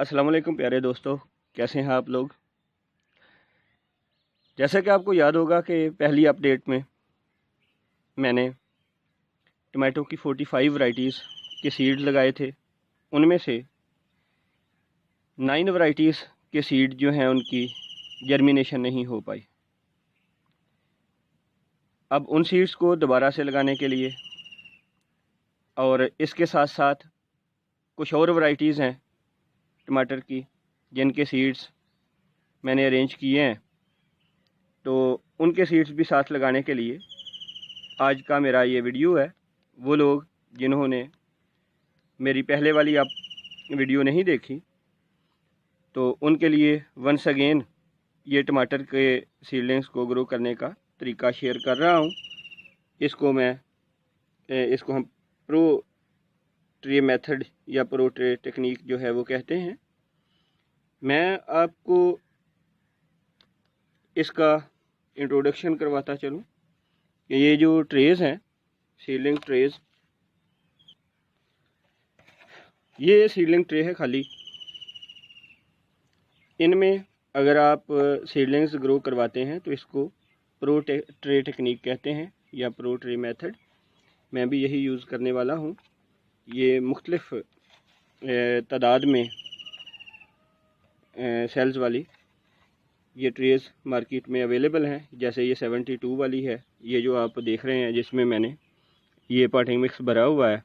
अस्सलाम वालेकुम प्यारे दोस्तों, कैसे हैं आप लोग। जैसा कि आपको याद होगा कि पहली अपडेट में मैंने टमाटो की 45 वैरायटीज़ के सीड्स लगाए थे। उनमें से 9 वैरायटीज़ के सीड जो हैं उनकी जर्मिनेशन नहीं हो पाई। अब उन सीड्स को दोबारा से लगाने के लिए और इसके साथ साथ कुछ और वैरायटीज़ हैं टमाटर की जिनके सीड्स मैंने अरेंज किए हैं, तो उनके सीड्स भी साथ लगाने के लिए आज का मेरा ये वीडियो है। वो लोग जिन्होंने मेरी पहले वाली आप वीडियो नहीं देखी, तो उनके लिए वंस अगेन ये टमाटर के सीडलिंग्स को ग्रो करने का तरीका शेयर कर रहा हूँ। इसको हम प्रो ट्रे मेथड या प्रो ट्रे टेक्निक जो है वो कहते हैं। मैं आपको इसका इंट्रोडक्शन करवाता चलूँ कि ये जो ट्रेज़ हैं, सीडलिंग ट्रेज़, ये सीडलिंग ट्रे है खाली। इनमें अगर आप सीडलिंग्स ग्रो करवाते हैं तो इसको प्रो ट्रे टेक्निक कहते हैं या प्रो ट्रे मेथड। मैं भी यही यूज़ करने वाला हूँ। ये मुख्तलिफ़ तादाद में सेल्स वाली ये ट्रेज़ मार्केट में अवेलेबल हैं। जैसे ये 72 वाली है, ये जो आप देख रहे हैं जिसमें मैंने ये पॉटिंग मिक्स भरा हुआ है,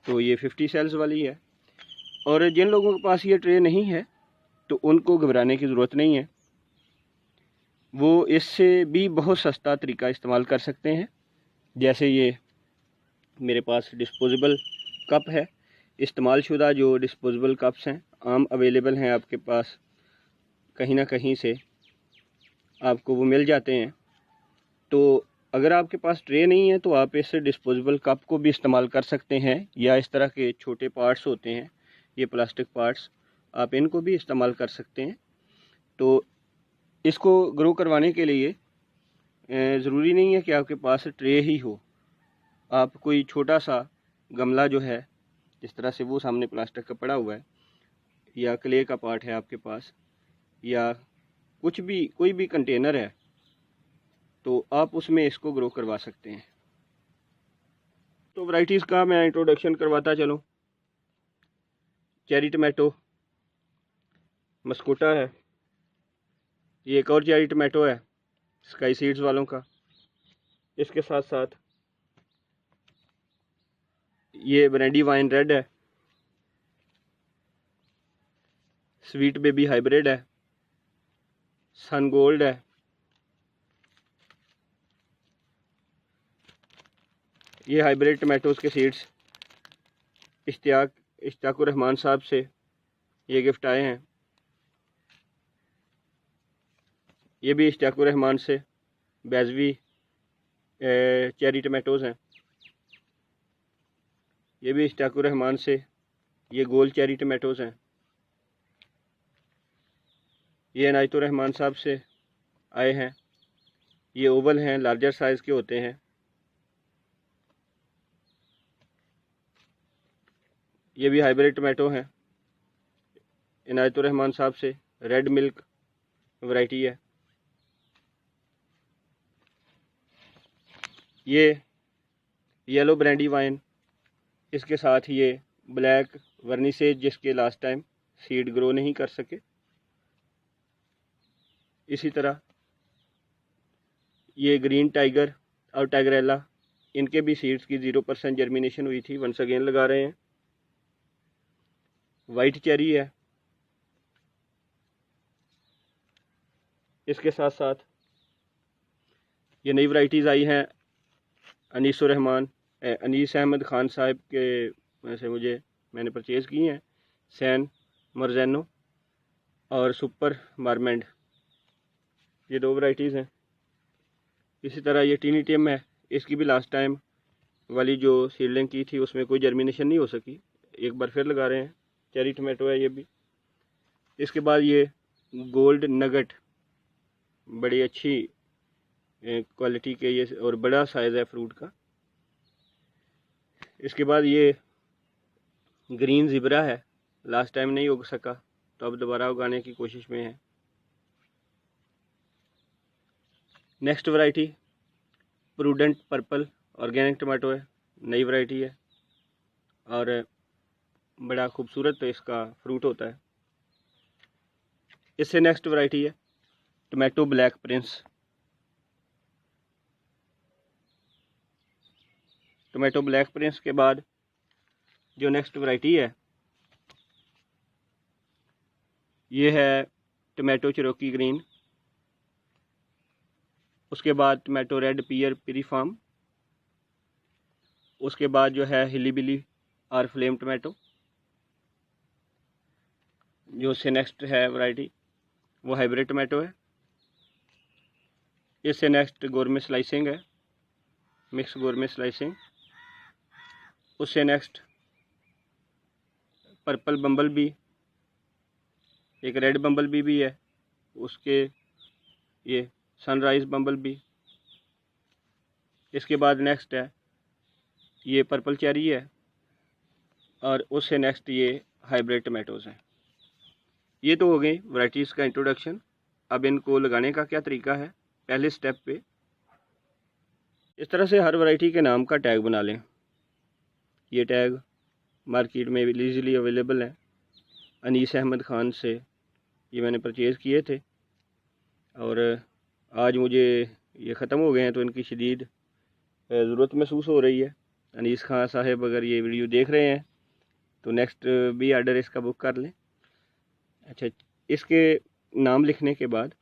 तो ये 50 सेल्स वाली है। और जिन लोगों के पास ये ट्रे नहीं है तो उनको घबराने की ज़रूरत नहीं है, वो इससे भी बहुत सस्ता तरीका इस्तेमाल कर सकते हैं। जैसे ये मेरे पास डिस्पोजेबल कप है, इस्तेमाल शुदा जो डिस्पोजेबल कप्स हैं आम अवेलेबल हैं आपके पास, कहीं ना कहीं से आपको वो मिल जाते हैं। तो अगर आपके पास ट्रे नहीं है तो आप इस डिस्पोजेबल कप को भी इस्तेमाल कर सकते हैं, या इस तरह के छोटे पार्ट्स होते हैं ये प्लास्टिक पार्ट्स, आप इनको भी इस्तेमाल कर सकते हैं। तो इसको ग्रो करवाने के लिए ज़रूरी नहीं है कि आपके पास ट्रे ही हो। आप कोई छोटा सा गमला जो है, जिस तरह से वो सामने प्लास्टिक का पड़ा हुआ है, या क्ले का पार्ट है आपके पास, या कुछ भी कोई भी कंटेनर है, तो आप उसमें इसको ग्रो करवा सकते हैं। तो वैरायटीज़ का मैं इंट्रोडक्शन करवाता चलूँ। चेरी टमाटो, मस्कोटा है, ये एक और चेरी टमाटो है स्काई सीड्स वालों का। इसके साथ साथ ये ब्रांडी वाइन रेड है, स्वीट बेबी हाइब्रिड है, सन गोल्ड है, ये हाइब्रिड टमाटोज़ के सीड्स इश्तियाकुर रहमान साहब से ये गिफ्ट आए हैं। ये भी इश्तियाकुर रहमान से बैजवी चेरी टमाटोज़ हैं। ये भी इश्तियाकुर रहमान से ये गोल चेरी टमाटोज़ हैं। ये इनायतुर रहमान साहब से आए हैं, ये ओवल हैं, लार्जर साइज़ के होते हैं। ये भी हाइब्रिड टमाटो हैं, इनायतुर रहमान साहब से रेड मिल्क वैरायटी है। ये येलो ब्रांडी वाइन, इसके साथ ये ब्लैक वर्निसेज जिसके लास्ट टाइम सीड ग्रो नहीं कर सके। इसी तरह ये ग्रीन टाइगर और टाइगरेला, इनके भी सीड्स की 0% जर्मिनेशन हुई थी, वंस अगेन लगा रहे हैं। वाइट चेरी है, इसके साथ साथ ये नई वैरायटीज़ आई हैं अनीस अहमद ख़ान साहब के वैसे मैंने परचेज़ की हैं, सैन मरजैनो और सुपर मारमेंड, ये 2 वैरायटीज़ हैं। इसी तरह ये टीनी टिम है, इसकी भी लास्ट टाइम वाली जो सीडलिंग की थी उसमें कोई जर्मिनेशन नहीं हो सकी, एक बार फिर लगा रहे हैं। चेरी टमाटो है ये भी। इसके बाद ये गोल्ड नगट, बड़ी अच्छी क्वालिटी के ये और बड़ा साइज़ है फ्रूट का। इसके बाद ये ग्रीन ज़िब्रा है, लास्ट टाइम नहीं उग सका तो अब दोबारा उगाने की कोशिश में है। Next variety prudent purple organic tomato है, नई वैरायटी है और बड़ा खूबसूरत इसका फ्रूट होता है। इससे नेक्स्ट वैरायटी है tomato black Prince. Tomato black Prince के बाद जो नेक्स्ट वैरायटी है ये है टमाटो चिरोकी ग्रीन। उसके बाद टमाटो रेड पियर पिरीफार्म। उसके बाद जो है हिली बिली और फ्लेम टमाटो। जो से नेक्स्ट है वैरायटी वो हाइब्रिड टमाटो है। इससे नेक्स्ट गोरमे स्लाइसिंग है, मिक्स गोरमे स्लाइसिंग। उससे नेक्स्ट पर्पल बम्बल बी, एक रेड बम्बल बी भी है। उसके ये सनराइज बम्बल बी। इसके बाद नेक्स्ट है ये पर्पल चेरी है और उससे नेक्स्ट ये हाइब्रिड टमाटोज़ हैं। ये तो हो गई वैरायटीज़ का इंट्रोडक्शन। अब इनको लगाने का क्या तरीका है, पहले स्टेप पे इस तरह से हर वैरायटी के नाम का टैग बना लें। ये टैग मार्केट में ईज़िली अवेलेबल है। अनीस अहमद ख़ान से ये मैंने परचेज़ किए थे और आज मुझे ये ख़त्म हो गए हैं तो इनकी शदीद ज़रूरत महसूस हो रही है। अनीस खान साहब अगर ये वीडियो देख रहे हैं तो नेक्स्ट भी आर्डर इसका बुक कर लें। अच्छा, इसके नाम लिखने के बाद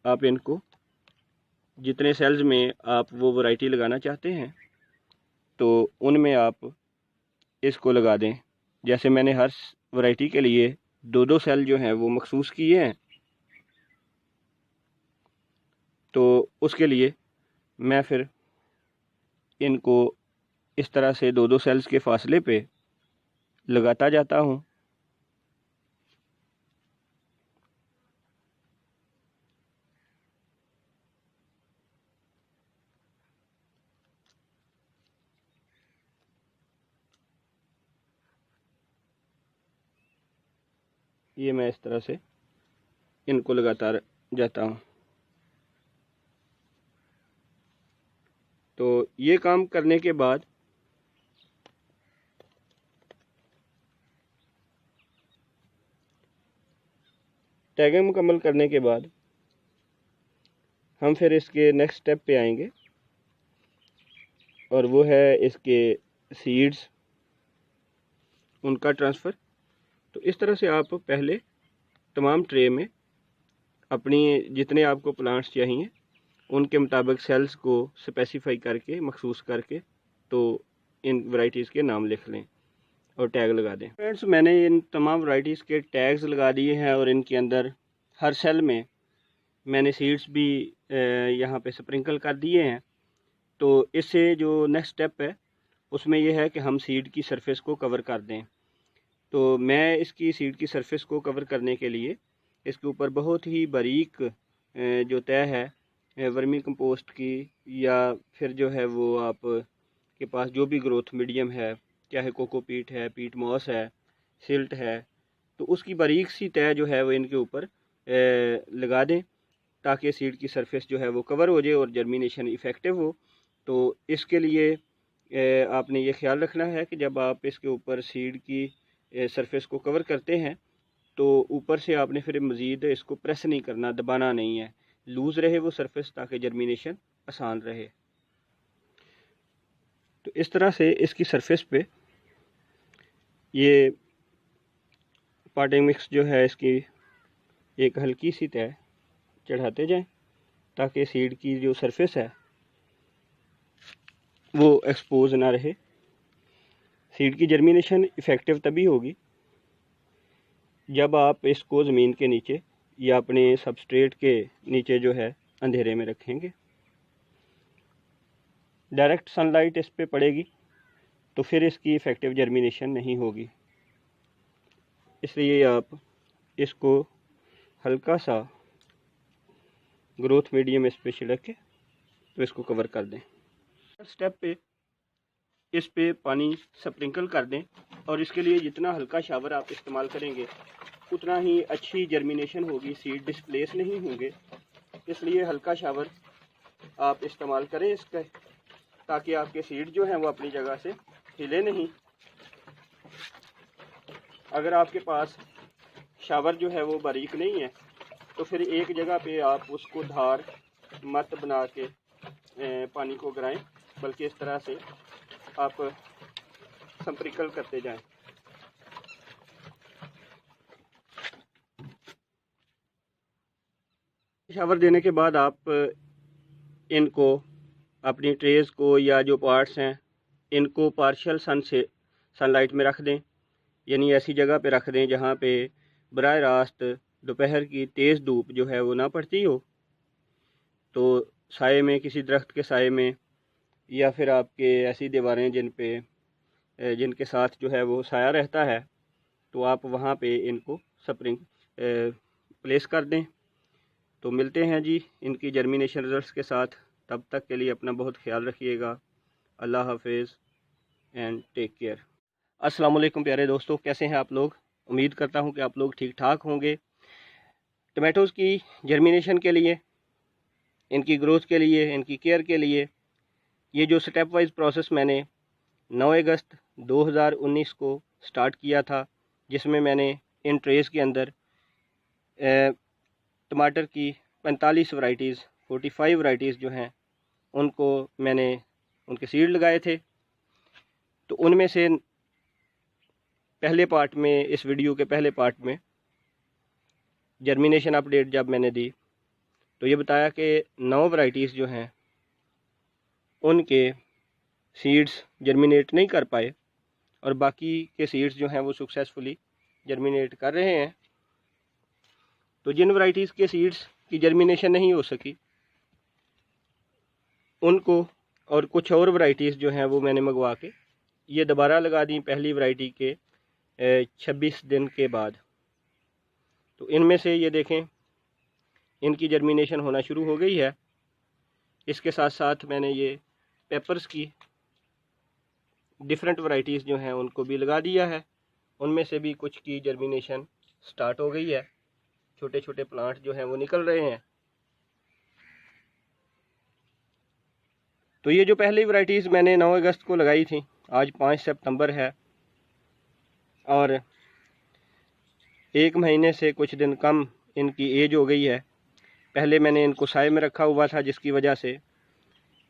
आप इनको जितने सेल्स में आप वो वैरायटी लगाना चाहते हैं तो उनमें आप इसको लगा दें। जैसे मैंने हर वैरायटी के लिए 2-2 सेल जो हैं वो मखसूस किए हैं, तो उसके लिए मैं फिर इनको इस तरह से 2-2 सेल्स के फासले पे लगाता जाता हूँ। ये मैं इस तरह से इनको लगाता जाता हूँ। तो ये काम करने के बाद टैगिंग मुकम्मल करने के बाद हम फिर इसके नेक्स्ट स्टेप पे आएंगे और वो है इसके सीड्स, उनका ट्रांसफ़र। तो इस तरह से आप पहले तमाम ट्रे में अपनी जितने आपको प्लांट्स चाहिए उनके मुताबिक सेल्स को स्पेसिफाई करके मखसूस करके तो इन वैरायटीज़ के नाम लिख लें और टैग लगा दें। फ्रेंड्स, मैंने इन तमाम वैरायटीज़ के टैग्स लगा दिए हैं और इनके अंदर हर सेल में मैंने सीड्स भी यहाँ पे स्प्रिंकल कर दिए हैं। तो इससे जो नेक्स्ट स्टेप है उसमें यह है कि हम सीड की सरफेस को कवर कर दें। तो मैं इसकी सीड की सरफेस को कवर करने के लिए इसके ऊपर बहुत ही बारीक जो तय है वर्मी कंपोस्ट की या फिर जो है वो आप के पास जो भी ग्रोथ मीडियम है, चाहे कोकोपीट है, पीट मॉस है, सिल्ट है, तो उसकी बारीक सी तय जो है वो इनके ऊपर लगा दें ताकि सीड की सरफेस जो है वो कवर हो जाए और जर्मिनेशन इफ़ेक्टिव हो। तो इसके लिए आपने ये ख्याल रखना है कि जब आप इसके ऊपर सीड की सरफेस को कवर करते हैं तो ऊपर से आपने फिर मज़ीद इसको प्रेस नहीं करना, दबाना नहीं है, लूज़ रहे वो सरफेस ताकि जर्मिनेशन आसान रहे। तो इस तरह से इसकी सरफेस पे ये पॉटिंग मिक्स जो है इसकी एक हल्की सी तय चढ़ाते जाएं ताकि सीड की जो सरफेस है वो एक्सपोज ना रहे। सीड की जर्मिनेशन इफ़ेक्टिव तभी होगी जब आप इसको ज़मीन के नीचे या अपने सबस्ट्रेट के नीचे जो है अंधेरे में रखेंगे। डायरेक्ट सनलाइट इस पे पड़ेगी तो फिर इसकी इफ़ेक्टिव जर्मिनेशन नहीं होगी। इसलिए आप इसको हल्का सा ग्रोथ मीडियम इस पे छिड़क के तो इसको कवर कर दें। स्टेप पे इस पे पानी स्प्रिंकल कर दें। और इसके लिए जितना हल्का शावर आप इस्तेमाल करेंगे उतना ही अच्छी जर्मिनेशन होगी, सीड डिस्प्लेस नहीं होंगे। इसलिए हल्का शावर आप इस्तेमाल करें इसका, ताकि आपके सीड जो हैं वो अपनी जगह से हिले नहीं। अगर आपके पास शावर जो है वो बारीक नहीं है तो फिर एक जगह पे आप उसको धार मत बना के पानी को गिराएं, बल्कि इस तरह से आप स्प्रिंकल करते जाएं। शावर देने के बाद आप इनको अपनी ट्रेस को या जो पार्ट्स हैं इनको पार्शियल सनलाइट में रख दें, यानी ऐसी जगह पे रख दें जहाँ पे बराह रास्त दोपहर की तेज़ धूप जो है वो ना पड़ती हो। तो साए में, किसी दरख्त के साए में, या फिर आपके ऐसी दीवारें जिनके साथ जो है वो साया रहता है, तो आप वहाँ पे इनको प्लेस कर दें। तो मिलते हैं जी इनकी जर्मिनेशन रिजल्ट्स के साथ। तब तक के लिए अपना बहुत ख्याल रखिएगा। अल्लाह हाफिज़ एंड टेक केयर। अस्सलाम वालेकुम प्यारे दोस्तों, कैसे हैं आप लोग? उम्मीद करता हूं कि आप लोग ठीक ठाक होंगे। टमाटोज़ की जर्मिनेशन के लिए, इनकी ग्रोथ के लिए, इनकी केयर के लिए ये जो स्टेप वाइज प्रोसेस मैंने 9 अगस्त 2019 को स्टार्ट किया था, जिसमें मैंने इन ट्रेस के अंदर टमाटर की 45 वैरायटीज़, 45 वैरायटीज़ जो हैं उनको मैंने उनके सीड लगाए थे। तो उनमें से पहले पार्ट में, इस वीडियो के पहले पार्ट में जर्मिनेशन अपडेट जब मैंने दी तो ये बताया कि 9 वैरायटीज़ जो हैं उनके सीड्स जर्मिनेट नहीं कर पाए और बाकी के सीड्स जो हैं वो सक्सेसफुली जर्मिनेट कर रहे हैं। तो जिन वैरायटीज़ के सीड्स की जर्मिनेशन नहीं हो सकी उनको, और कुछ और वैरायटीज़ जो हैं वो मैंने मंगवा के ये दोबारा लगा दी पहली वैरायटी के 26 दिन के बाद। तो इनमें से ये देखें इनकी जर्मिनेशन होना शुरू हो गई है। इसके साथ साथ मैंने ये पेपर्स की डिफरेंट वैरायटीज़ जो हैं उनको भी लगा दिया है। उनमें से भी कुछ की जर्मिनेशन स्टार्ट हो गई है, छोटे छोटे प्लांट जो हैं वो निकल रहे हैं। तो ये जो पहली वैरायटीज़ मैंने 9 अगस्त को लगाई थी, आज 5 सितंबर है और 1 महीने से कुछ दिन कम इनकी एज हो गई है। पहले मैंने इनको साए में रखा हुआ था, जिसकी वजह से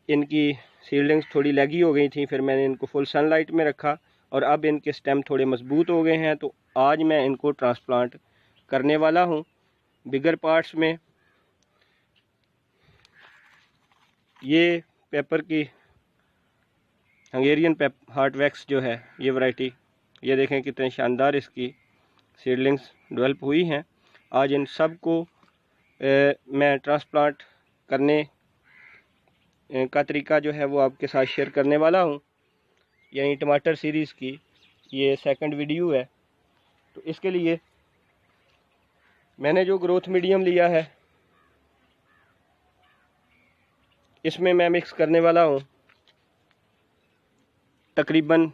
इनकी सीडलिंग्स थोड़ी लैगी हो गई थी। फिर मैंने इनको फुल सनलाइट में रखा और अब इनके स्टेम थोड़े मजबूत हो गए हैं। तो आज मैं इनको ट्रांसप्लांट करने वाला हूँ बिगर पार्ट्स में। ये पेपर की हंगेरियन हार्ट वैक्स जो है ये वैरायटी, ये देखें कितने शानदार इसकी सीडलिंग्स डेवलप हुई हैं। आज इन सब को मैं ट्रांसप्लांट करने का तरीका जो है वो आपके साथ शेयर करने वाला हूँ। यानी टमाटर सीरीज़ की ये सेकंड वीडियो है। तो इसके लिए मैंने जो ग्रोथ मीडियम लिया है इसमें मैं मिक्स करने वाला हूँ तकरीबन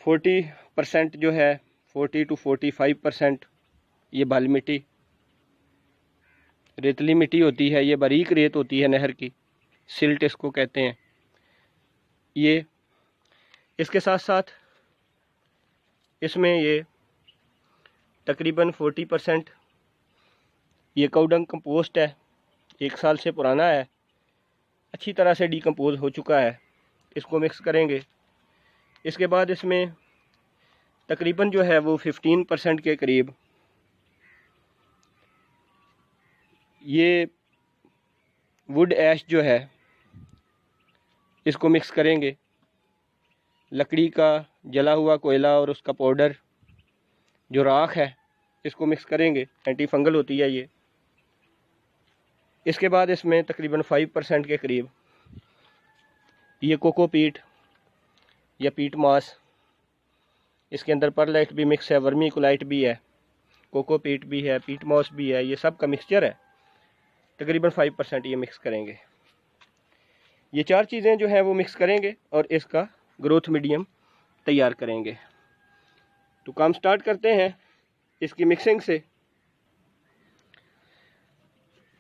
40% जो है, 40 to 45% ये बाल मिट्टी, रेतली मिट्टी होती है, ये बारीक रेत होती है नहर की, सिल्ट इसको कहते हैं। ये इसके साथ साथ इसमें ये तकरीबन 40% ये काउडंग कंपोस्ट है, 1 साल से पुराना है, अच्छी तरह से डिकम्पोज हो चुका है। इसको मिक्स करेंगे। इसके बाद इसमें तकरीबन जो है वो 15% के करीब ये वुड ऐश जो है इसको मिक्स करेंगे। लकड़ी का जला हुआ कोयला और उसका पाउडर जो राख है इसको मिक्स करेंगे, एंटी फंगल होती है ये। इसके बाद इसमें तकरीबन 5% के करीब ये कोकोपीट या पीट मास, इसके अंदर परलाइट भी मिक्स है, वर्मी कोलाइट भी है, कोकोपीट भी है, पीट मॉस भी है, ये सब का मिक्सचर है। तकरीबन 5% ये मिक्स करेंगे। ये 4 चीज़ें जो हैं वो मिक्स करेंगे और इसका ग्रोथ मीडियम तैयार करेंगे। तो काम स्टार्ट करते हैं इसकी मिक्सिंग से।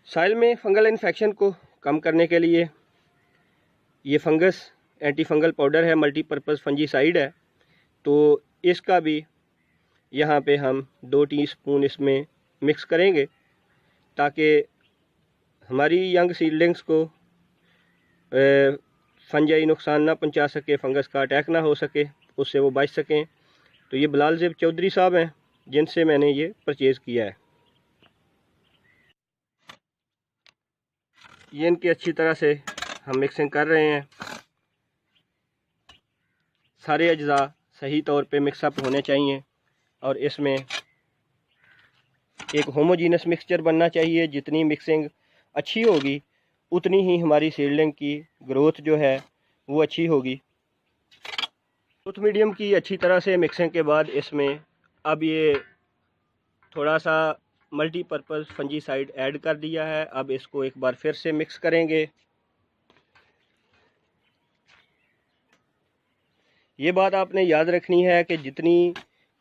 सॉइल में फंगल इन्फेक्शन को कम करने के लिए ये फंगस एंटी फंगल पाउडर है, मल्टीपर्पज़ फंजीसाइड है, तो इसका भी यहाँ पे हम 2 टीस्पून इसमें मिक्स करेंगे ताकि हमारी यंग सीडलिंग्स को फंजाई नुकसान ना पहुँचा सके, फंगस का अटैक ना हो सके, उससे वो बच सकें। तो ये बिलाल ज़ेब चौधरी साहब हैं जिनसे मैंने ये परचेज़ किया है। ये इनकी अच्छी तरह से हम मिक्सिंग कर रहे हैं। सारे अज्जा सही तौर पे मिक्सअप होने चाहिए और इसमें एक होमोजीनस मिक्सचर बनना चाहिए। जितनी मिक्सिंग अच्छी होगी उतनी ही हमारी सीडलिंग की ग्रोथ जो है वो अच्छी होगी। ग्रोथ मीडियम की अच्छी तरह से मिक्सिंग के बाद इसमें अब ये थोड़ा सा मल्टीपर्पज़ फंजीसाइड ऐड कर दिया है। अब इसको एक बार फिर से मिक्स करेंगे। ये बात आपने याद रखनी है कि जितनी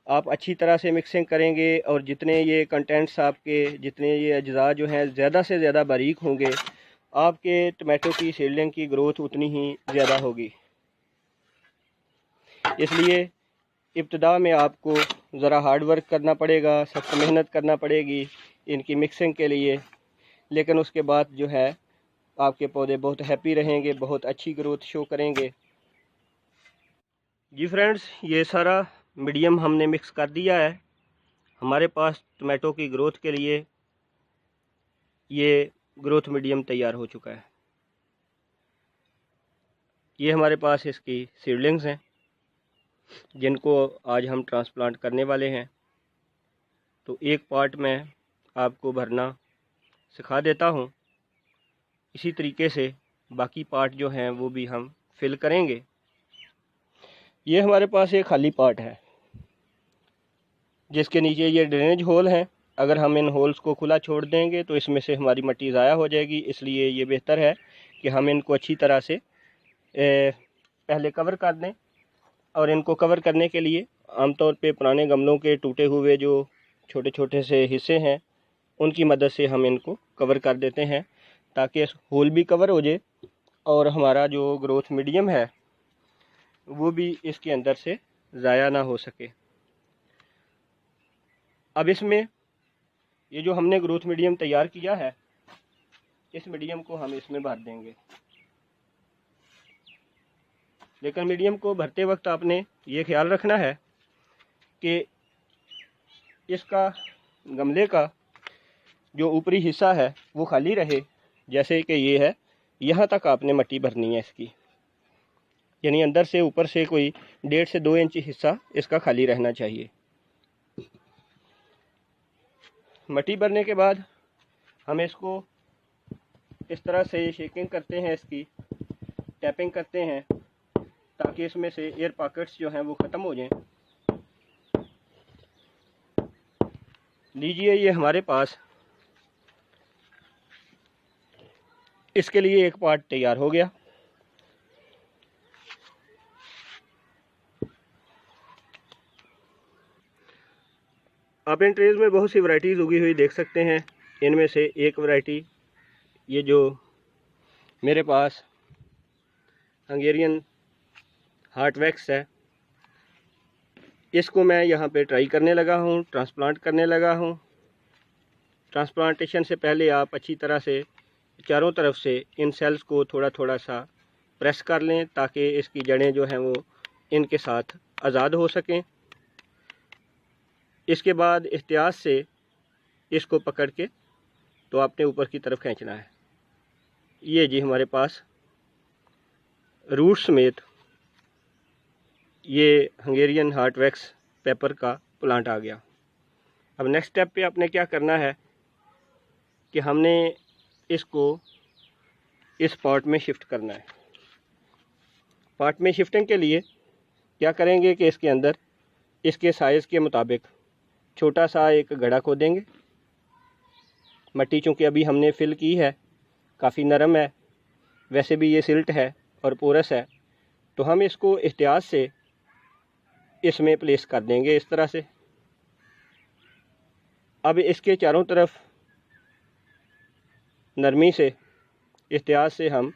आप अच्छी तरह से मिक्सिंग करेंगे और जितने ये कंटेंट्स आपके, जितने ये अज्जा जो हैं ज़्यादा से ज़्यादा बारीक होंगे, आपके टमाटो की सीडलिंग की ग्रोथ उतनी ही ज़्यादा होगी। इसलिए इब्तिदा में आपको ज़रा हार्ड वर्क करना पड़ेगा, सख्त मेहनत करना पड़ेगी इनकी मिक्सिंग के लिए, लेकिन उसके बाद जो है आपके पौधे बहुत हैप्पी रहेंगे, बहुत अच्छी ग्रोथ शो करेंगे। जी फ्रेंड्स, ये सारा मीडियम हमने मिक्स कर दिया है। हमारे पास टमाटो की ग्रोथ के लिए ये ग्रोथ मीडियम तैयार हो चुका है। ये हमारे पास इसकी सीडलिंग्स हैं जिनको आज हम ट्रांसप्लांट करने वाले हैं। तो एक पार्ट मैं आपको भरना सिखा देता हूँ, इसी तरीके से बाकी पार्ट जो हैं वो भी हम फिल करेंगे। ये हमारे पास एक खाली पार्ट है जिसके नीचे ये ड्रेनेज होल हैं। अगर हम इन होल्स को खुला छोड़ देंगे तो इसमें से हमारी मिट्टी ज़ाया हो जाएगी, इसलिए ये बेहतर है कि हम इनको अच्छी तरह से पहले कवर कर दें। और इनको कवर करने के लिए आमतौर पे पुराने गमलों के टूटे हुए जो छोटे छोटे से हिस्से हैं उनकी मदद से हम इनको कवर कर देते हैं ताकि होल भी कवर हो जाए और हमारा जो ग्रोथ मीडियम है वो भी इसके अंदर से ज़ाया ना हो सके। अब इसमें ये जो हमने ग्रोथ मीडियम तैयार किया है, इस मीडियम को हम इसमें भर देंगे। लेकिन मीडियम को भरते वक्त आपने ये ख्याल रखना है कि इसका गमले का जो ऊपरी हिस्सा है वो खाली रहे। जैसे कि ये है, यहाँ तक आपने मिट्टी भरनी है इसकी, यानी अंदर से ऊपर से कोई 1.5 से 2 इंच हिस्सा इसका खाली रहना चाहिए। मिट्टी भरने के बाद हम इसको इस तरह से शेकिंग करते हैं, इसकी टैपिंग करते हैं ताकि इसमें से एयर पॉकेट्स जो हैं वो ख़त्म हो जाएं। लीजिए, ये हमारे पास इसके लिए एक पार्ट तैयार हो गया। आप इन ट्रेज़ में बहुत सी वैरायटीज़ उगी हुई देख सकते हैं। इनमें से एक वैरायटी ये जो मेरे पास हंगेरियन हार्ट वैक्स है, इसको मैं यहाँ पे ट्राई करने लगा हूँ, ट्रांसप्लांट करने लगा हूँ। ट्रांसप्लांटेशन से पहले आप अच्छी तरह से चारों तरफ से इन सेल्स को थोड़ा थोड़ा सा प्रेस कर लें ताकि इसकी जड़ें जो हैं वो इनके साथ आज़ाद हो सकें। इसके बाद एहतियात से इसको पकड़ के तो आपने ऊपर की तरफ खींचना है। ये जी हमारे पास रूट समेत ये हंगेरियन हार्ट वैक्स पेपर का प्लांट आ गया। अब नेक्स्ट स्टेप पे आपने क्या करना है कि हमने इसको इस पॉट में शिफ्ट करना है। पॉट में शिफ्टिंग के लिए क्या करेंगे कि इसके अंदर इसके साइज़ के मुताबिक छोटा सा एक गड्ढा खोदेंगे। मिट्टी चूँकि अभी हमने फिल की है, काफ़ी नरम है, वैसे भी ये सिल्ट है और पोरस है, तो हम इसको एहतियात से इसमें प्लेस कर देंगे इस तरह से। अब इसके चारों तरफ नरमी से एहतियात से हम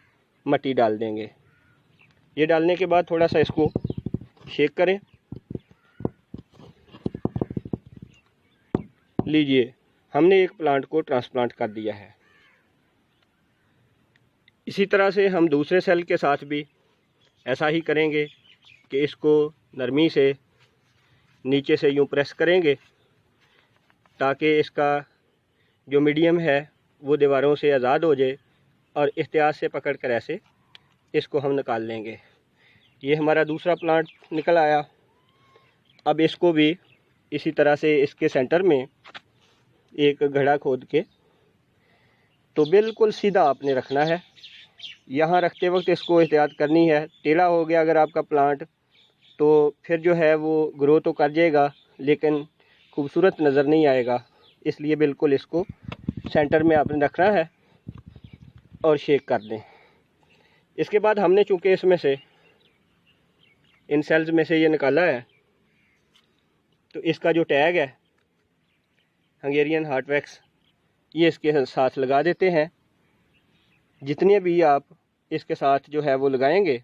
मिट्टी डाल देंगे। ये डालने के बाद थोड़ा सा इसको शेक करें। लीजिए, हमने एक प्लांट को ट्रांसप्लांट कर दिया है। इसी तरह से हम दूसरे सेल के साथ भी ऐसा ही करेंगे कि इसको नरमी से नीचे से यूं प्रेस करेंगे ताकि इसका जो मीडियम है वो दीवारों से आज़ाद हो जाए और एहतियात से पकड़ कर ऐसे इसको हम निकाल लेंगे। ये हमारा दूसरा प्लांट निकल आया। अब इसको भी इसी तरह से इसके सेंटर में एक घड़ा खोद के तो बिल्कुल सीधा आपने रखना है। यहाँ रखते वक्त इसको एहतियात करनी है, टेढ़ा हो गया अगर आपका प्लांट तो फिर जो है वो ग्रो तो कर जाएगा लेकिन खूबसूरत नज़र नहीं आएगा। इसलिए बिल्कुल इसको सेंटर में आपने रखना है और शेक कर दें। इसके बाद हमने चूँकि इसमें से इन सेल्स में से ये निकाला है तो इसका जो टैग है हंगेरियन हार्ट वैक्स ये इसके साथ लगा देते हैं। जितने भी आप इसके साथ जो है वो लगाएंगे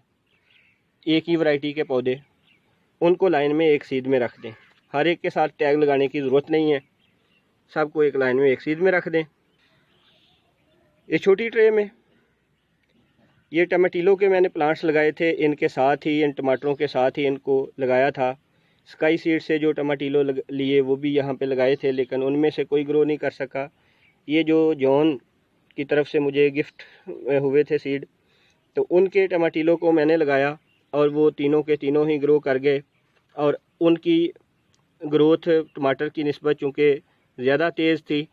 एक ही वैरायटी के पौधे, उनको लाइन में एक सीध में रख दें। हर एक के साथ टैग लगाने की ज़रूरत नहीं है, सबको एक लाइन में एक सीध में रख दें। इस छोटी ट्रे में ये टमाटिलो के मैंने प्लांट्स लगाए थे, इनके साथ ही इन टमाटरों के साथ ही इनको लगाया था। स्काई सीड से जो टमाटिलो लिए वो भी यहाँ पे लगाए थे लेकिन उनमें से कोई ग्रो नहीं कर सका। ये जो जॉन की तरफ से मुझे गिफ्ट हुए थे सीड, तो उनके टमाटिलो को मैंने लगाया और वो तीनों के तीनों ही ग्रो कर गए और उनकी ग्रोथ टमाटर की निस्बत चूँकि ज़्यादा तेज़ थी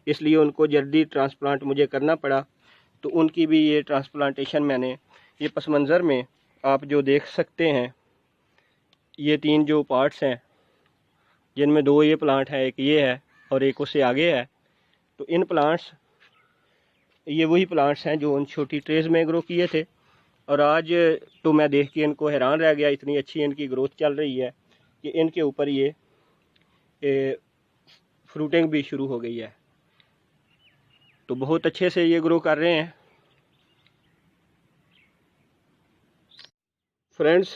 इसलिए उनको जल्दी ट्रांसप्लांट मुझे करना पड़ा। तो उनकी भी ये ट्रांसप्लांटेशन मैंने ये पस मंज़र में आप जो देख सकते हैं, ये तीन जो पार्ट्स हैं जिनमें दो ये प्लांट है, एक ये है और एक उससे आगे है। तो इन प्लांट्स ये वही प्लांट्स हैं जो उन छोटी ट्रेज में ग्रो किए थे और आज तो मैं देख के इनको हैरान रह गया, इतनी अच्छी इनकी ग्रोथ चल रही है कि इनके ऊपर ये फ्रूटिंग भी शुरू हो गई है। तो बहुत अच्छे से ये ग्रो कर रहे हैं। फ्रेंड्स,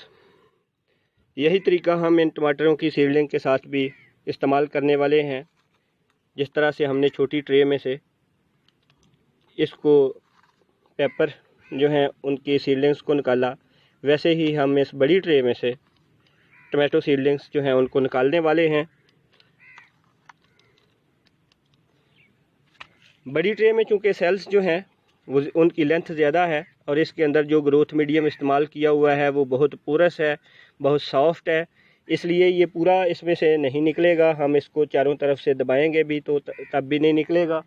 यही तरीका हम इन टमाटरों की सीडलिंग के साथ भी इस्तेमाल करने वाले हैं। जिस तरह से हमने छोटी ट्रे में से इसको पेपर जो हैं उनकी सीडलिंग्स को निकाला, वैसे ही हम इस बड़ी ट्रे में से टमाटो सीडलिंग्स जो हैं उनको निकालने वाले हैं। बड़ी ट्रे में चूँकि सेल्स जो हैं वो उनकी लेंथ ज़्यादा है और इसके अंदर जो ग्रोथ मीडियम इस्तेमाल किया हुआ है वो बहुत पोरस है, बहुत सॉफ्ट है, इसलिए ये पूरा इसमें से नहीं निकलेगा। हम इसको चारों तरफ से दबाएंगे भी तो तब भी नहीं निकलेगा।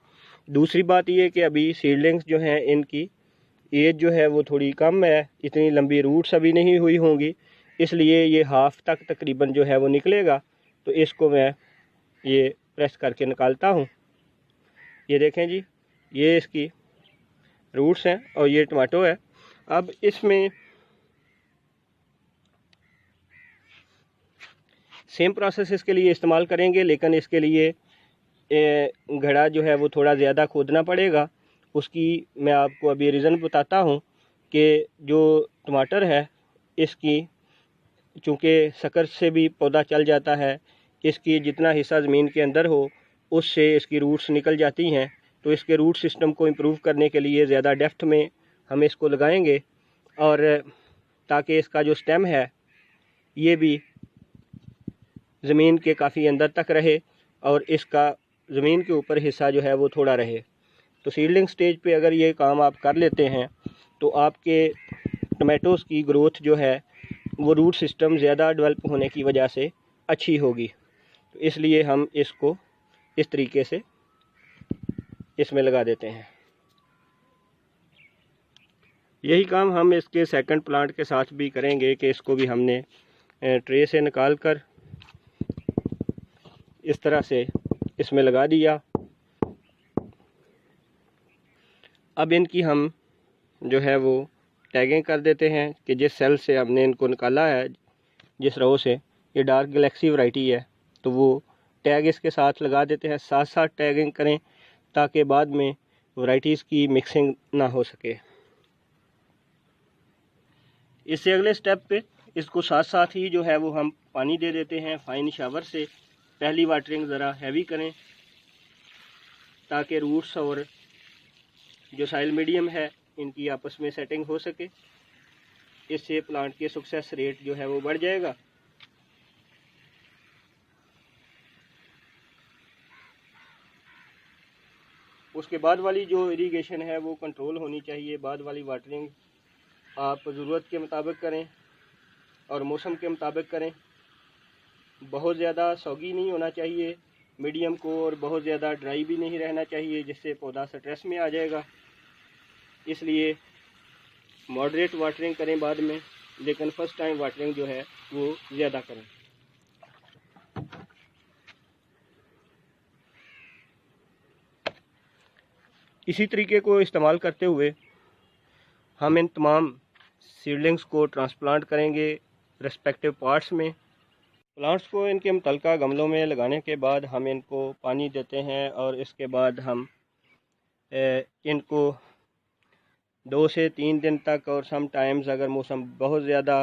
दूसरी बात ये कि अभी सीडलिंग्स जो हैं इनकी एज जो है वो थोड़ी कम है, इतनी लंबी रूट्स अभी नहीं हुई होंगी, इसलिए ये हाफ तक तकरीबन जो है वो निकलेगा। तो इसको मैं ये प्रेस करके निकालता हूँ। ये देखें जी, ये इसकी रूट्स हैं और ये टमाटो है। अब इसमें सेम प्रोसेस इसके लिए इस्तेमाल करेंगे लेकिन इसके लिए घड़ा जो है वो थोड़ा ज़्यादा खोदना पड़ेगा। उसकी मैं आपको अभी रीज़न बताता हूँ कि जो टमाटर है इसकी चूँकि शक्कर से भी पौधा चल जाता है, इसकी जितना हिस्सा ज़मीन के अंदर हो उससे इसकी रूट्स निकल जाती हैं। तो इसके रूट सिस्टम को इम्प्रूव करने के लिए ज़्यादा डेप्थ में हम इसको लगाएंगे और ताकि इसका जो स्टेम है ये भी ज़मीन के काफ़ी अंदर तक रहे और इसका ज़मीन के ऊपर हिस्सा जो है वो थोड़ा रहे। तो सीडलिंग स्टेज पे अगर ये काम आप कर लेते हैं तो आपके टमाटोज़ की ग्रोथ जो है वो रूट सिस्टम ज़्यादा डेवलप होने की वजह से अच्छी होगी। तो इसलिए हम इसको इस तरीके से इसमें लगा देते हैं। यही काम हम इसके सेकंड प्लांट के साथ भी करेंगे कि इसको भी हमने ट्रे से निकाल कर इस तरह से इसमें लगा दिया। अब इनकी हम जो है वो टैगिंग कर देते हैं कि जिस सेल से हमने इनको निकाला है, जिस रो से, ये डार्क गैलेक्सी वैरायटी है, तो वो टैग इसके साथ लगा देते हैं। साथ साथ टैगिंग करें ताकि बाद में वैरायटीज़ की मिक्सिंग ना हो सके। इससे अगले स्टेप पे इसको साथ साथ ही जो है वो हम पानी दे देते हैं फाइन शावर से। पहली वाटरिंग ज़रा हैवी करें ताकि रूट्स और जो साइल मीडियम है इनकी आपस में सेटिंग हो सके। इससे प्लांट की सक्सेस रेट जो है वो बढ़ जाएगा। उसके बाद वाली जो इरिगेशन है वो कंट्रोल होनी चाहिए। बाद वाली वाटरिंग आप ज़रूरत के मुताबिक करें और मौसम के मुताबिक करें। बहुत ज़्यादा सौगी नहीं होना चाहिए मीडियम को, और बहुत ज़्यादा ड्राई भी नहीं रहना चाहिए जिससे पौधा स्ट्रेस में आ जाएगा। इसलिए मॉडरेट वाटरिंग करें बाद में, लेकिन फ़र्स्ट टाइम वाटरिंग जो है वो ज़्यादा करें। इसी तरीके को इस्तेमाल करते हुए हम इन तमाम सीडलिंग्स को ट्रांसप्लांट करेंगे रेस्पेक्टिव पार्ट्स में। प्लांट्स को इनके मुतल्लिका गमलों में लगाने के बाद हम इनको पानी देते हैं और इसके बाद हम इनको 2 से 3 दिन तक, और सम टाइम्स अगर मौसम बहुत ज़्यादा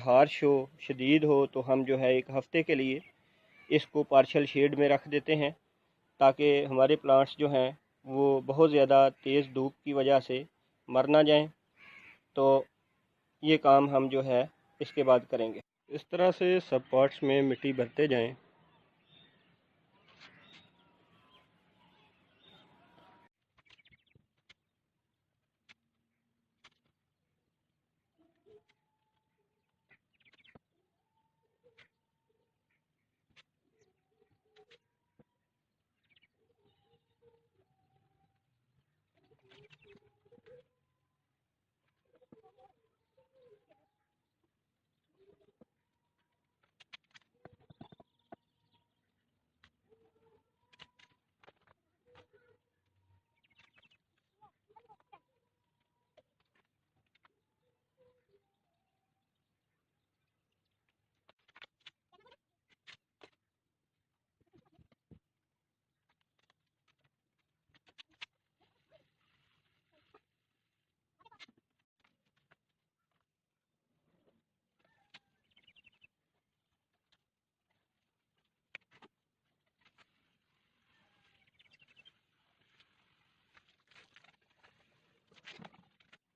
हार्श हो, शदीद हो, तो हम जो है 1 हफ़्ते के लिए इसको पार्शियल शेड में रख देते हैं ताकि हमारे प्लांट्स जो हैं वो बहुत ज़्यादा तेज़ धूप की वजह से मर ना जाएं। तो ये काम हम जो है इसके बाद करेंगे। इस तरह से सब पार्ट्स में मिट्टी भरते जाएं।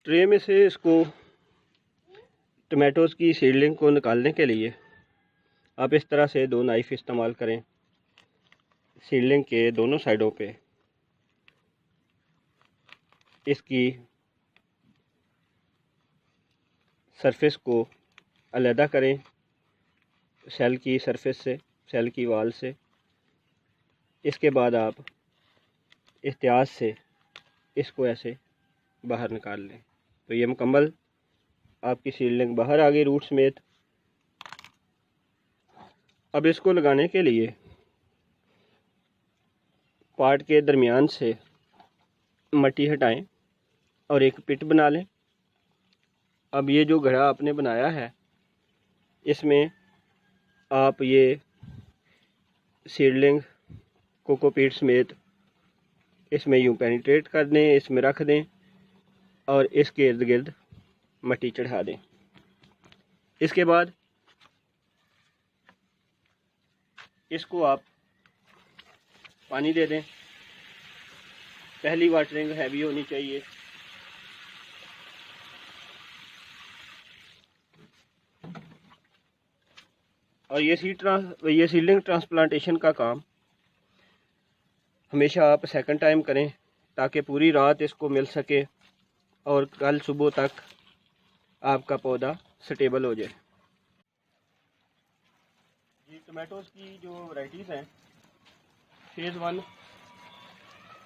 ट्रे में से इसको टमाटोज़ की सीडलिंग को निकालने के लिए आप इस तरह से 2 नाइफ़ इस्तेमाल करें। सीडलिंग के दोनों साइडों पे इसकी सरफेस को अलहदा करें सेल की सरफेस से, सेल की वाल से। इसके बाद आप एहतियात से इसको ऐसे बाहर निकाल लें। तो ये मुकम्मल आपकी सीडलिंग बाहर आ गई रूट समेत। अब इसको लगाने के लिए पार्ट के दरमियान से मट्टी हटाएं और एक पिट बना लें। अब ये जो घड़ा आपने बनाया है इसमें आप ये सीडलिंग कोकोपीट समेत इसमें यूँ पेनिट्रेट कर दें, इसमें रख दें और इसके इर्द गिर्द मट्टी चढ़ा दें। इसके बाद इसको आप पानी दे दें। पहली वाटरिंग हैवी होनी चाहिए। और ये सीडलिंग ट्रांसप्लांटेशन का काम हमेशा आप सेकंड टाइम करें ताकि पूरी रात इसको मिल सके और कल सुबह तक आपका पौधा स्टेबल हो जाए। जी, टमाटोज़ की जो वैरायटीज़ हैं फेज़ 1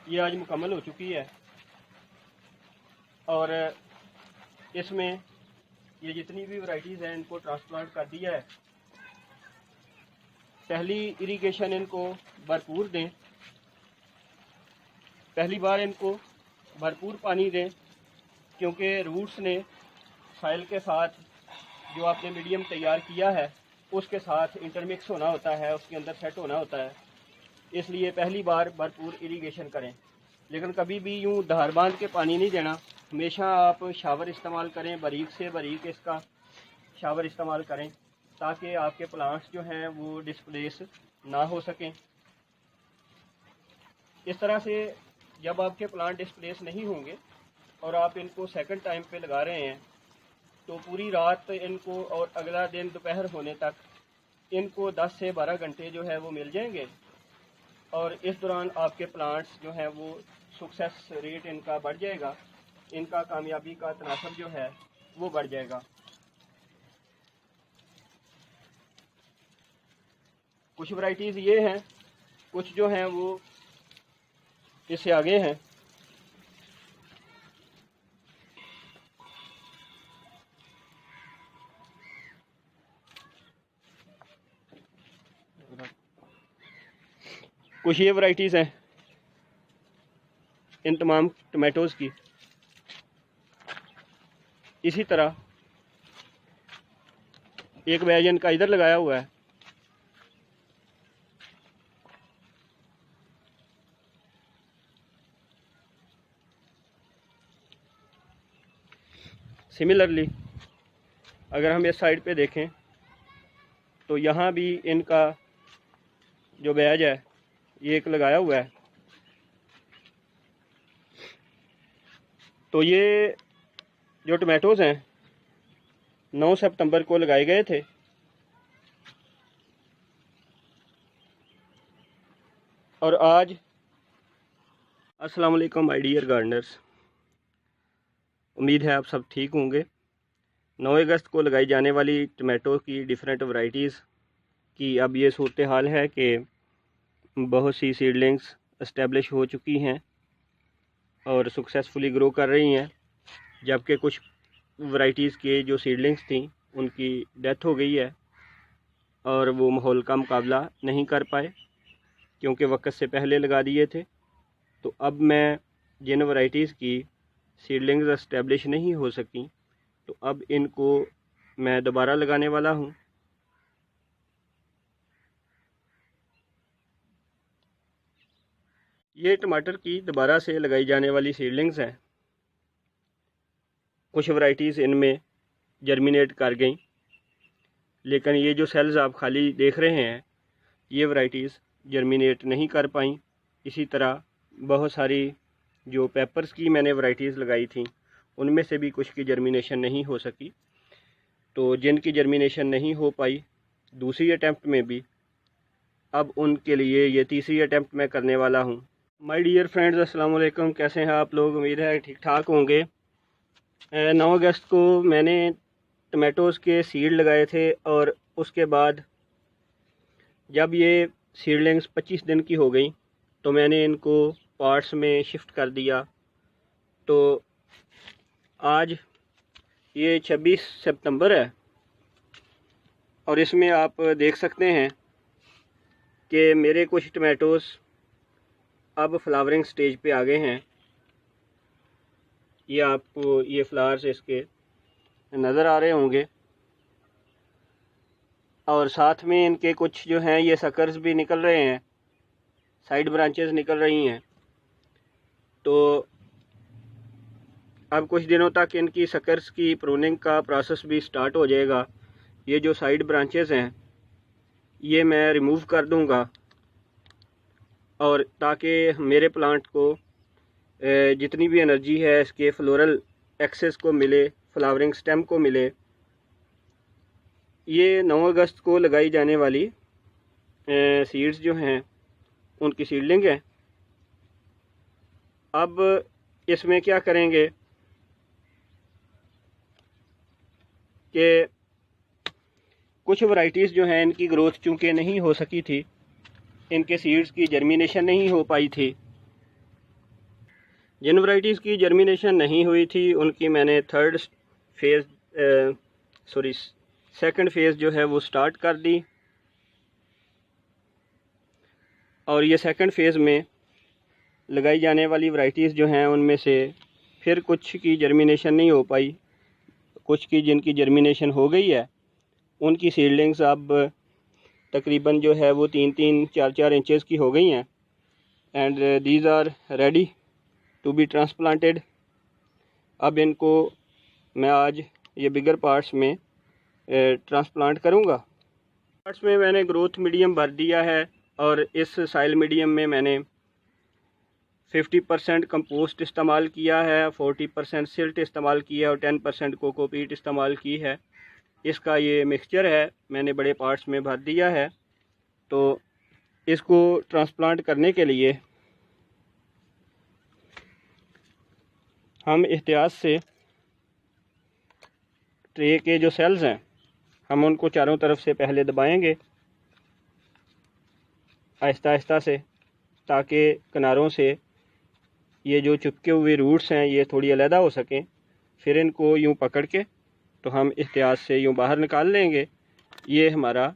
ये आज मुकम्मल हो चुकी है और इसमें ये जितनी भी वैरायटीज़ हैं इनको ट्रांसप्लांट कर दिया है। पहली इरिगेशन इनको भरपूर दें, पहली बार इनको भरपूर पानी दें क्योंकि रूट्स ने साइल के साथ जो आपने मीडियम तैयार किया है उसके साथ इंटरमिक्स होना होता है, उसके अंदर सेट होना होता है। इसलिए पहली बार भरपूर इरिगेशन करें, लेकिन कभी भी यूँ धार बांध के पानी नहीं देना। हमेशा आप शावर इस्तेमाल करें, बारीक से बारीक इसका शावर इस्तेमाल करें ताकि आपके प्लांट्स जो हैं वो डिस्प्लेस ना हो सकें। इस तरह से जब आपके प्लांट डिस्प्लेस नहीं होंगे और आप इनको सेकंड टाइम पे लगा रहे हैं तो पूरी रात इनको और अगला दिन दोपहर होने तक इनको 10 से 12 घंटे जो है वो मिल जाएंगे और इस दौरान आपके प्लांट्स जो हैं वो सक्सेस रेट इनका बढ़ जाएगा, इनका कामयाबी का तनासब जो है वो बढ़ जाएगा। कुछ वैरायटीज़ ये हैं, कुछ जो हैं वो इससे आगे हैं। कुछ ये वैरायटीज़ हैं इन तमाम टमाटोज़ की। इसी तरह एक बैजन का इधर लगाया हुआ है। सिमिलरली अगर हम इस साइड पे देखें तो यहाँ भी इनका जो बैज है ये एक लगाया हुआ है। तो ये जो टमाटोज़ हैं 9 सितंबर को लगाए गए थे और आज अस्सलाम वालेकुम माय डियर गार्डनर्स, उम्मीद है आप सब ठीक होंगे। 9 अगस्त को लगाई जाने वाली टमाटो की डिफरेंट वैरायटीज़ की अब ये सूरत हाल है कि बहुत सी सीडलिंग्स इस्टेब्लिश हो चुकी हैं और सक्सेसफुली ग्रो कर रही हैं, जबकि कुछ वैरायटीज़ के जो सीडलिंग्स थी उनकी डेथ हो गई है और वो माहौल का मुकाबला नहीं कर पाए क्योंकि वक्त से पहले लगा दिए थे। तो अब मैं जिन वैरायटीज़ की सीडलिंग्स इस्टेब्लिश नहीं हो सकी तो अब इनको मैं दोबारा लगाने वाला हूँ। ये टमाटर की दोबारा से लगाई जाने वाली सीडलिंग्स हैं। कुछ वैरायटीज़ इनमें जर्मिनेट कर गई, लेकिन ये जो सेल्स आप खाली देख रहे हैं ये वैरायटीज़ जर्मिनेट नहीं कर पाई। इसी तरह बहुत सारी जो पेपर्स की मैंने वैरायटीज़ लगाई थी उनमें से भी कुछ की जर्मिनेशन नहीं हो सकी। तो जिनकी जर्मिनेशन नहीं हो पाई दूसरी अटैम्प्ट में भी अब उनके लिए ये तीसरी अटैम्प्ट मैं करने वाला हूँ। माय डियर फ्रेंड्स, अस्सलाम वालेकुम, कैसे हैं आप लोग? उम्मीद है ठीक ठाक होंगे। 9 अगस्त को मैंने टमाटोज़ के सीड लगाए थे और उसके बाद जब ये सीडलिंग्स 25 दिन की हो गई तो मैंने इनको पार्ट्स में शिफ्ट कर दिया। तो आज ये 26 सितंबर है और इसमें आप देख सकते हैं कि मेरे कुछ टमाटोज़ अब फ्लावरिंग स्टेज पे आ गए हैं। ये आपको ये फ्लावर्स इसके नज़र आ रहे होंगे और साथ में इनके कुछ जो हैं ये सकर्स भी निकल रहे हैं, साइड ब्रांचेस निकल रही हैं। तो अब कुछ दिनों तक इनकी सकर्स की प्रूनिंग का प्रोसेस भी स्टार्ट हो जाएगा। ये जो साइड ब्रांचेस हैं ये मैं रिमूव कर दूंगा और ताकि मेरे प्लांट को जितनी भी एनर्जी है इसके फ्लोरल एक्सेस को मिले, फ्लावरिंग स्टेम को मिले। ये 9 अगस्त को लगाई जाने वाली सीड्स जो हैं उनकी सीडलिंग है। अब इसमें क्या करेंगे कि कुछ वैरायटीज़ जो हैं इनकी ग्रोथ चूँकि नहीं हो सकी थी, इनके सीड्स की जर्मिनेशन नहीं हो पाई थी। जिन वैरायटीज़ की जर्मिनेशन नहीं हुई थी उनकी मैंने सेकंड फेज़ जो है वो स्टार्ट कर दी और ये सेकंड फेज़ में लगाई जाने वाली वैरायटीज़ जो हैं उनमें से फिर कुछ की जर्मिनेशन नहीं हो पाई, कुछ की जिनकी जर्मिनेशन हो गई है उनकी सीडलिंग्स अब तकरीबन जो है वो 3-3, 4-4 इंचेस की हो गई हैं। And these are ready to be transplanted. अब इनको मैं आज ये बिगर पार्ट्स में ट्रांसप्लांट करूँगा। पार्ट्स में मैंने ग्रोथ मीडियम भर दिया है और इस साइल मीडियम में मैंने 50% कंपोस्ट इस्तेमाल किया है, 40% सिल्ट इस्तेमाल किया और 10% कोकोपीट इस्तेमाल की है। इसका ये मिक्सचर है, मैंने बड़े पार्ट्स में भर दिया है। तो इसको ट्रांसप्लांट करने के लिए हम एहतियात से ट्रे के जो सेल्स हैं हम उनको चारों तरफ से पहले दबाएंगे आहिस्ता आहिस्ता से, ताकि किनारों से ये जो चिपके हुए रूट्स हैं ये थोड़ी अलहदा हो सकें। फिर इनको यूं पकड़ के तो हम एहतियात से यूं बाहर निकाल लेंगे। ये हमारा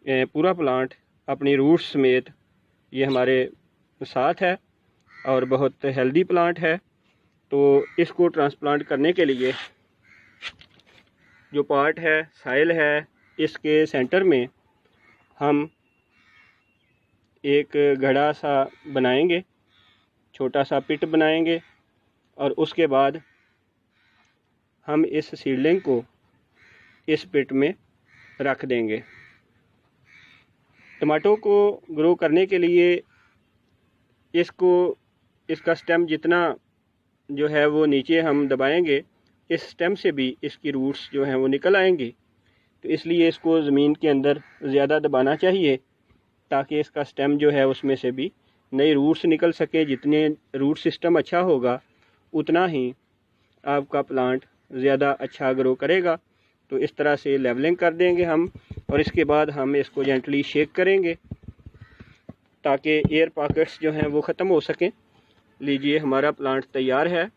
पूरा प्लांट अपनी रूट्स समेत ये हमारे साथ है और बहुत हेल्दी प्लांट है। तो इसको ट्रांसप्लांट करने के लिए जो पार्ट है साइल है, इसके सेंटर में हम एक घड़ा सा बनाएंगे, छोटा सा पिट बनाएंगे और उसके बाद हम इस सीडलिंग को इस पिट में रख देंगे। टमाटो को ग्रो करने के लिए इसका स्टेम जितना जो है वो नीचे हम दबाएंगे, इस स्टेम से भी इसकी रूट्स जो हैं वो निकल आएंगी। तो इसलिए इसको ज़मीन के अंदर ज़्यादा दबाना चाहिए ताकि इसका स्टेम जो है उसमें से भी नई रूट्स निकल सके। जितने रूट सिस्टम अच्छा होगा उतना ही आपका प्लांट ज़्यादा अच्छा ग्रो करेगा। तो इस तरह से लेवलिंग कर देंगे हम और इसके बाद हम इसको जेंटली शेक करेंगे ताकि एयर पॉकेट्स जो हैं वो ख़त्म हो सकें। लीजिए हमारा प्लांट तैयार है।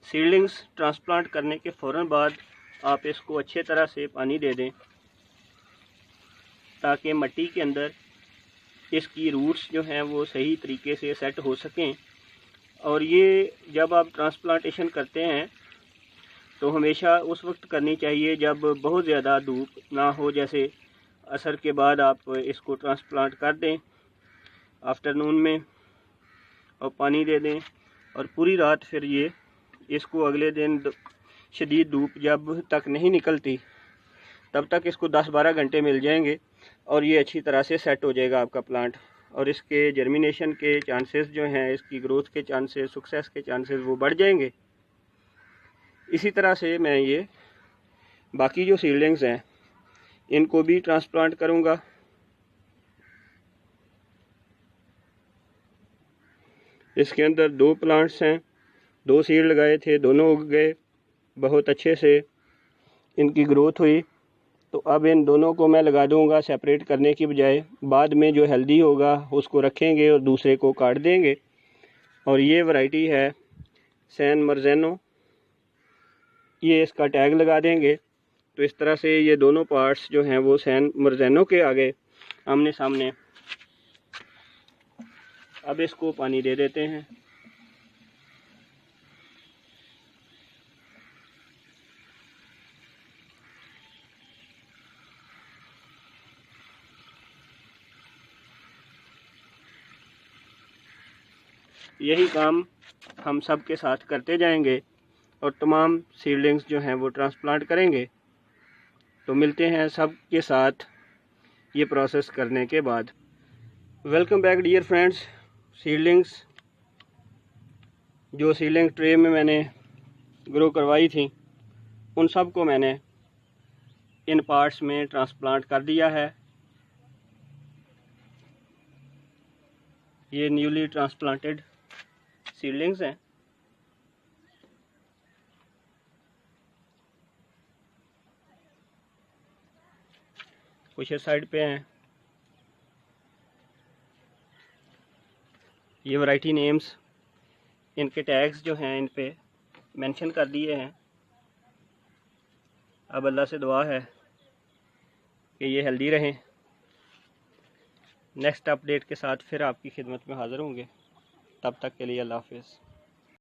सीडलिंग्स ट्रांसप्लांट करने के फ़ौरन बाद आप इसको अच्छे तरह से पानी दे दें ताकि मिट्टी के अंदर इसकी रूट्स जो हैं वो सही तरीके से सेट हो सकें। और ये जब आप ट्रांसप्लांटेशन करते हैं तो हमेशा उस वक्त करनी चाहिए जब बहुत ज़्यादा धूप ना हो, जैसे असर के बाद आप इसको ट्रांसप्लांट कर दें आफ्टरनून में और पानी दे दें और पूरी रात फिर ये इसको अगले दिन शदीद धूप जब तक नहीं निकलती तब तक इसको 10-12 घंटे मिल जाएंगे और ये अच्छी तरह से सेट हो जाएगा आपका प्लांट। और इसके जर्मिनेशन के चांसेस जो हैं, इसकी ग्रोथ के चांसेस, सक्सेस के चांसेस वो बढ़ जाएंगे। इसी तरह से मैं ये बाकी जो सीडलिंग्स हैं इनको भी ट्रांसप्लांट करूँगा। इसके अंदर 2 प्लांट्स हैं, 2 सीड लगाए थे, दोनों उग गए, बहुत अच्छे से इनकी ग्रोथ हुई। तो अब इन दोनों को मैं लगा दूंगा सेपरेट करने की बजाय। बाद में जो हेल्दी होगा उसको रखेंगे और दूसरे को काट देंगे। और ये वैरायटी है सैन मरज़ेनो, ये इसका टैग लगा देंगे। तो इस तरह से ये दोनों पार्ट्स जो हैं वो सैन मरज़ेनो के आगे आमने सामने। अब इसको पानी दे देते हैं। यही काम हम सब के साथ करते जाएंगे और तमाम सीडलिंग्स जो हैं वो ट्रांसप्लांट करेंगे। तो मिलते हैं सब के साथ ये प्रोसेस करने के बाद। Welcome back dear friends. Seedlings जो सीडलिंग ट्रे में मैंने ग्रो करवाई थी उन सब को मैंने इन पार्ट्स में ट्रांसप्लांट कर दिया है। ये न्यूली ट्रांसप्लांटेड सीडलिंग्स हैं। कुछ इस साइड पे हैं। ये वैरायटी नेम्स, इनके टैग्स जो हैं इन पे मेंशन कर दिए हैं। अब अल्लाह से दुआ है कि ये हेल्दी रहें। नेक्स्ट अपडेट के साथ फिर आपकी खिदमत में हाज़िर होंगे। तब तक के लिए अल्लाह हाफ़िज़।